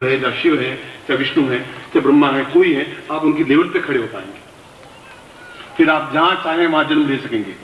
है, या शिव है, या विष्णु है, या ब्रह्मा है, कोई है, आप उनकी लेवल पे खड़े हो पाएंगे। फिर आप जहां चाहें वहां जन्म ले सकेंगे।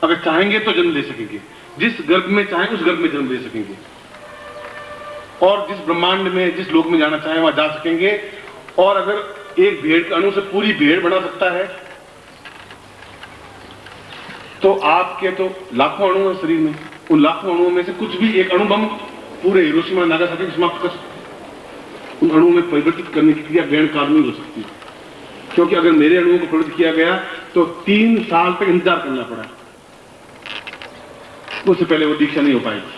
अगर चाहेंगे तो जन्म ले सकेंगे, जिस गर्भ में चाहें उस गर्भ में जन्म ले सकेंगे, और जिस ब्रह्मांड में, जिस लोक में जाना चाहें वहां जा सकेंगे। और अगर एक भेड़ के अणु से पूरी भेड़ बना सकता है, तो आपके तो लाखों अणु है शरीर में, उन लाखों अणुओं में से कुछ भी एक अणु बम पूरे हिरोशिमा नागासाकी समाप्त कर सकते। उन अणुओं में परिवर्तित करने की क्रिया ग्रहण काल में हो सकती है, क्योंकि अगर मेरे अणुओं को परिवर्तित किया गया तो 3 साल तक इंतजार करना पड़ा, उससे पहले वो दीक्षा नहीं हो पाएगी।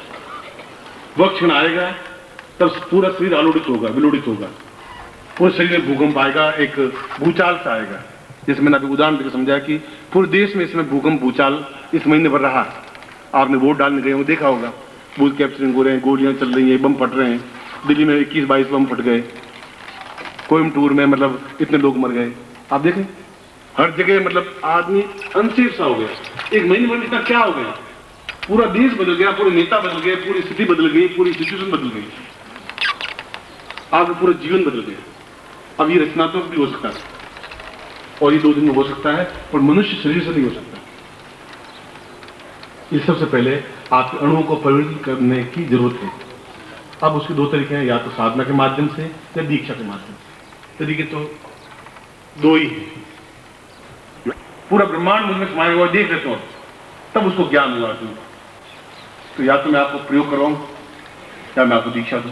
वह क्षण आएगा तब पूरा शरीर आलोड़ित होगा, विलोड़ित होगा, पूरे शरीर में भूकंप आएगा, एक भूचाल सा आएगा। जैसे मैंने अभी उदाहरण देकर समझाया कि पूरे देश में इसमें भूकंप भूचाल इस महीने भर रहा। आपने वोट डालने गए हो, देखा होगा, बूथ कैप्चरिंग हो रहे हैं, गोलियां चल रही हैं, बम फट रहे हैं। दिल्ली में 21-22 बम फट गए, कोयम्बटूर में मतलब इतने लोग मर गए। आप देखें हर जगह मतलब आदमी अनसेफ सा हो गया। एक महीने में इतना क्या हो गया, पूरा देश बदल गया, पूरे नेता बदल गए, पूरी स्थिति बदल गई, पूरी सिचुएशन बदल गई, आपका पूरा जीवन बदल गया। अब ये रचनात्मक भी हो सकता है, और ये 2 दिन में हो सकता है, और मनुष्य शरीर से नहीं हो सकता। ये सबसे पहले आपके अणुओं को परिवर्तित करने की जरूरत है। अब उसके 2 तरीके हैं, या तो साधना के माध्यम से या दीक्षा के माध्यम से। तरीके तो 2 ही हैं। पूरा ब्रह्मांड मुझ में समाया हुआ देख लेता हूं, तब उसको ज्ञान हुआ। तो या तो मैं आपको प्रयोग करवाऊं या मैं आपको दीक्षा दूं,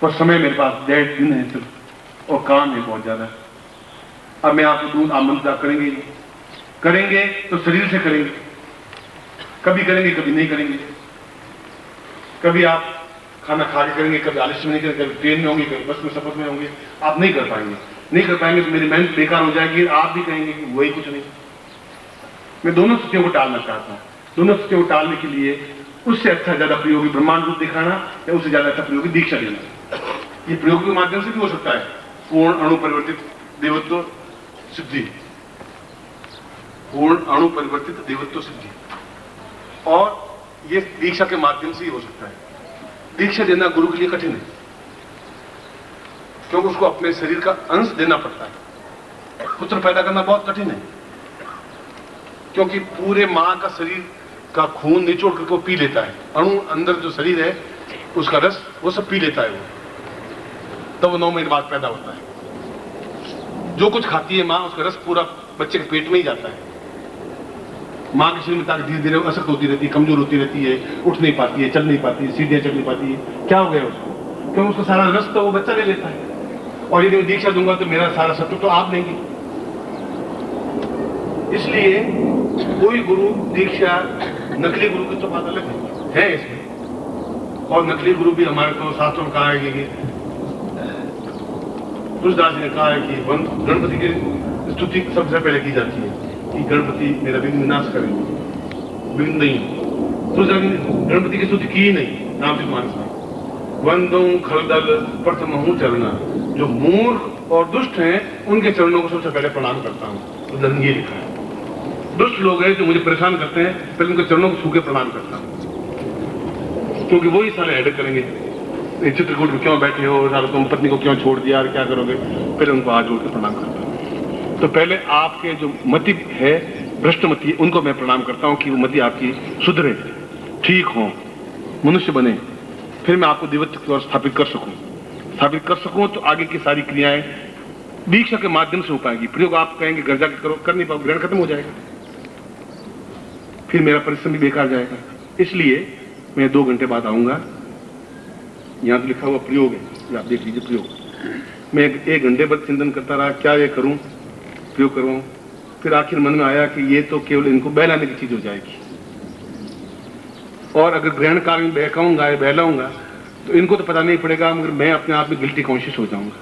पर समय मेरे पास 1.5 दिन है सिर्फ, और काम है बहुत ज्यादा। अब मैं आपको दूं, आप मंत्र करेंगे ही करेंगे तो शरीर से करेंगे, कभी करेंगे कभी नहीं करेंगे, कभी आप खाना खा के करेंगे, कभी आलस्य में नहीं करेंगे, कभी ट्रेन में होंगे, कभी बस में सफर में होंगे। आप नहीं कर पाएंगे, नहीं कर पाएंगे तो मेरी मेहनत बेकार हो जाएगी, आप भी कहेंगे कि वही कुछ नहीं। मैं दोनों स्थितियों को टालना चाहता हूं। दोनों स्थितियों को टालने के लिए उससे अच्छा ज्यादा प्रयोगी ब्रह्मांड रूप दिखाना, या उससे ज्यादा अच्छा प्रयोगी दीक्षा देना। ये प्रयोग के माध्यम से भी हो सकता है। पूर्ण अणु परिवर्तित देवत्व सिद्धि, पूर्ण अणु परिवर्तित देवत्व सिद्धि, और ये दीक्षा के माध्यम से ही हो सकता है। दीक्षा देना गुरु के लिए कठिन है, क्योंकि उसको अपने शरीर का अंश देना पड़ता है। पुत्र पैदा करना बहुत कठिन है, क्योंकि पूरे मां का शरीर का खून निचोड़ करके वो पी लेता है। अणु अंदर जो शरीर है उसका रस वो सब पी लेता है वो, तब वो 9 महीने बाद पैदा होता है। जो कुछ खाती है मां, उसका रस पूरा बच्चे के पेट में ही जाता है। मां के शरीर में ताकत धीरे धीरे असक्त होती रहती है, कमजोर होती रहती है, उठ नहीं पाती है, चल नहीं पाती है, सीढ़ियां चढ़ नहीं पाती है। क्या हो गया उसको? क्योंकि उसका सारा रस तो वो बच्चा ले लेता है। और यदि मैं दीक्षा दूंगा तो मेरा सारा सत्व तो आप लेंगे। इसलिए कोई गुरु दीक्षा नकली गुरु की तो बात अलग है इसमें। और नकली गुरु भी हमारे तो शास्त्रों में कहा है कि तुलसीदास जी ने कहा है कि गणपति की स्तुति सबसे पहले की जाती है कि गणपति मेरा विघ्न विनाश करें, विघ्न नहीं। तुलसीदास ने गणपति की स्तुति की ही नहीं रामचरितमानस में। वंदो खलदल प्रथमहु चरण, जो मूर्ख और दुष्ट हैं उनके चरणों को सबसे पहले प्रणाम करता हूं। तो ये लिखा है, दुष्ट लोग हैं जो मुझे परेशान करते हैं, पहले उनके चरणों को छू के प्रणाम करता हूं, क्योंकि वो ही सारे हेडेक करेंगे। चित्रकूट में क्यों बैठे हो, सारा तुम पत्नी को क्यों छोड़ दिया, क्या करोगे? पहले उनको हाथ जोड़ के प्रणाम करता हूं। तो पहले आपके जो मति है, भ्रष्ट मति, उनको मैं प्रणाम करता हूं कि वो मति आपकी सुधरे, ठीक हो, मनुष्य बने, फिर मैं आपको देवत्व की ओर स्थापित कर सकूं तो आगे की सारी क्रियाएं दीक्षा के माध्यम से हो पाएगी। प्रयोग आप कहेंगे घर जाकर करो, कर नहीं पाओ, ग्रहण खत्म हो जाएगा, फिर मेरा परिश्रम भी बेकार जाएगा। इसलिए मैं 2 घंटे बाद आऊंगा। यहां तो लिखा हुआ प्रयोग है, ये आप देख लीजिए प्रयोग। मैं 1 घंटे बाद चिंतन करता रहा, क्या ये करूं, प्रयोग करवाऊं। फिर आखिर मन में आया कि ये तो केवल इनको बहलाने की चीज हो जाएगी, और अगर ग्रहण काल में बहकाऊंगा या बहलाऊंगा तो इनको तो पता नहीं पड़ेगा, मगर मैं अपने आप में गिल्टी कॉन्शियस हो जाऊंगा,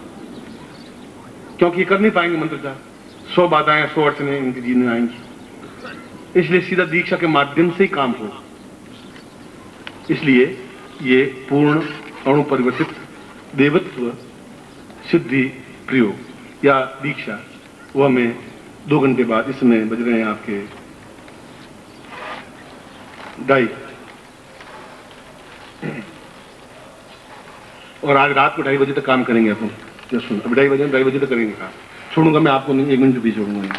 क्योंकि ये कर नहीं पाएंगे मंत्र का। 100 बाधाएं, 100 अड़चने इनके जीवन में आएंगी। इसलिए सीधा दीक्षा के माध्यम से ही काम हो। इसलिए ये पूर्ण अणु परिवर्तित देवत्व सिद्धि प्रयोग या दीक्षा, वह मैं 2 घंटे बाद, इसमें बज रहे हैं आपके 2:30। और आज रात को 2:30 बजे तक काम करेंगे अपन। जो सुन, अभी 2:30 बजे तक करेंगे काम। छोड़ूंगा मैं आपको नहीं, 1 मिनट भी छोड़ूंगा नहीं।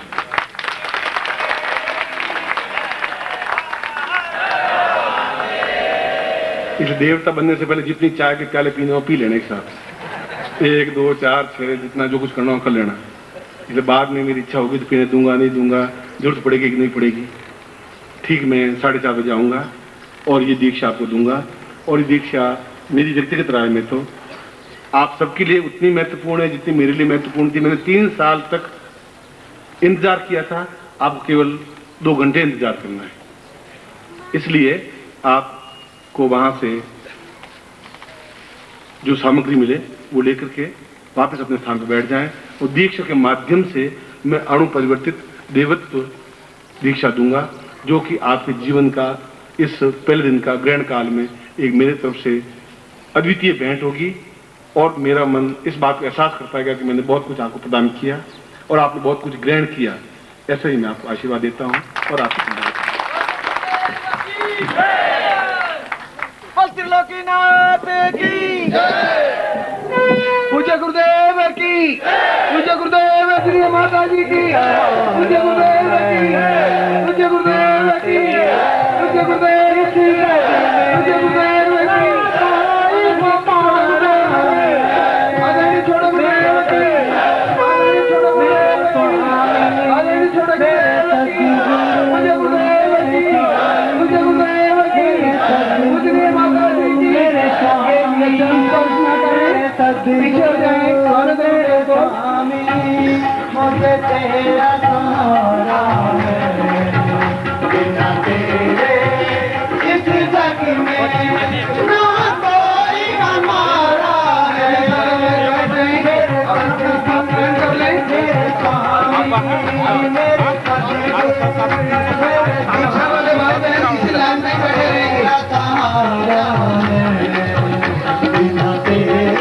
इस देवता बनने से पहले जितनी चाय के प्याले पीने हो पी लेने एक साथ, 1 2 4 6 जितना जो कुछ करना हो कर लेना। इसलिए बाद में मेरी इच्छा होगी तो पीने दूंगा नहीं दूंगा, जरूरत पड़ेगी कि नहीं पड़ेगी। ठीक मैं 4:30 बजे आऊँगा और ये दीक्षा आपको दूंगा। और ये दीक्षा मेरी व्यक्तिगत राय में तो आप सबके लिए उतनी महत्वपूर्ण है जितनी मेरे लिए महत्वपूर्ण थी। मैंने 3 साल तक इंतजार किया था, आपको केवल 2 घंटे इंतजार करना है। इसलिए आपको वहां से जो सामग्री मिले वो लेकर के वापस अपने स्थान पर बैठ जाएं और दीक्षा के माध्यम से मैं अणु परिवर्तित देवत्व दीक्षा दूंगा, जो कि आपके जीवन का इस पहले दिन का ग्रहण काल में एक मेरे तरफ से अद्वितीय भेंट होगी। और मेरा मन इस बात को एहसास कर पाएगा कि मैंने बहुत कुछ आपको प्रदान किया और आपने बहुत कुछ ग्रहण किया। ऐसा ही मैं आपको आशीर्वाद देता हूँ और आपको पूज्य गुरुदेव की, पूज्य गुरुदेव श्री माता जी की, पूज्य गुरुदेव की, पूज्य गुरुदेव की, पूज्य गुरुदेव की, पूज्य गुरुदेव की। आजादी छोड़ो गुरुदेव की, आजादी छोड़ो गुरुदेव की, आजादी छोड़ो गुरुदेव की, पूज्य गुरुदेव की, पूज्य गुरुदेव की, पूज्य माता जी की। पीछे जाए कर दे स्वामी, मुझे तेरा सहारा है, बिना तेरे इस जग में ना कोई हमारा है। मेरे स्वामी मेरे सहारा है, बिना तेरे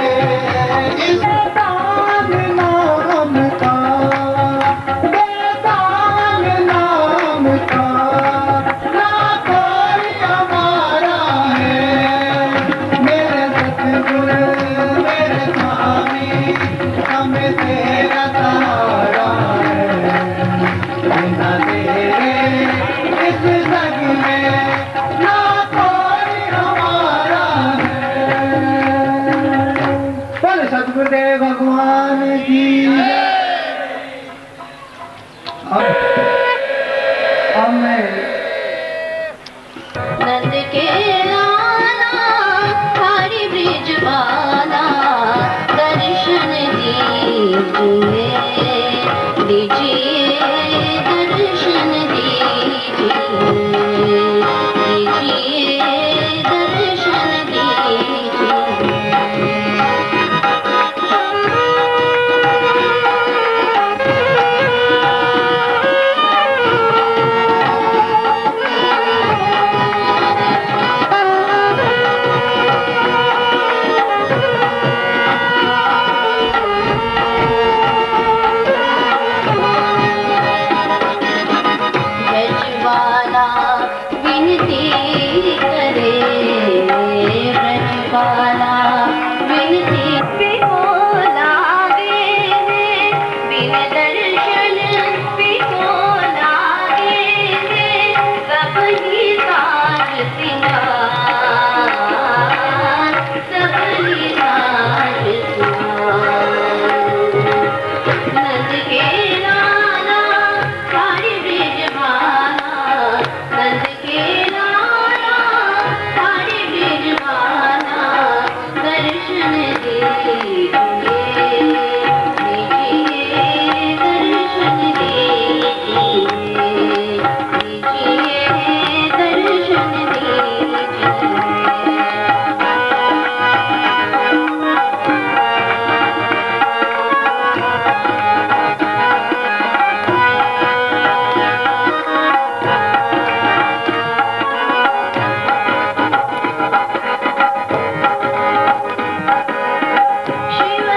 सतगुरुदेव भगवान की। अब मैं नंद के लाला हरि ब्रिज वाला दर्शन दीजिए दीजिए, दर्शन दीजिए दीजिए, दर्शन दीजिए। ब्रजवाला विनती करे, ब्रजवाला विनती पिहो लागे रे, बिन दर्शन पिहो लागे रे, सब ही साज सिंगार, सब ही साज सिंगार। नंद के लाला हरि ब्रिज वाला, नंद के लाला हरि ब्रिज वाला दर्शन दीजिए दीजिए, दर्शन दीजिए दीजिए, दर्शन दीजिए। शिव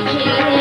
तुझे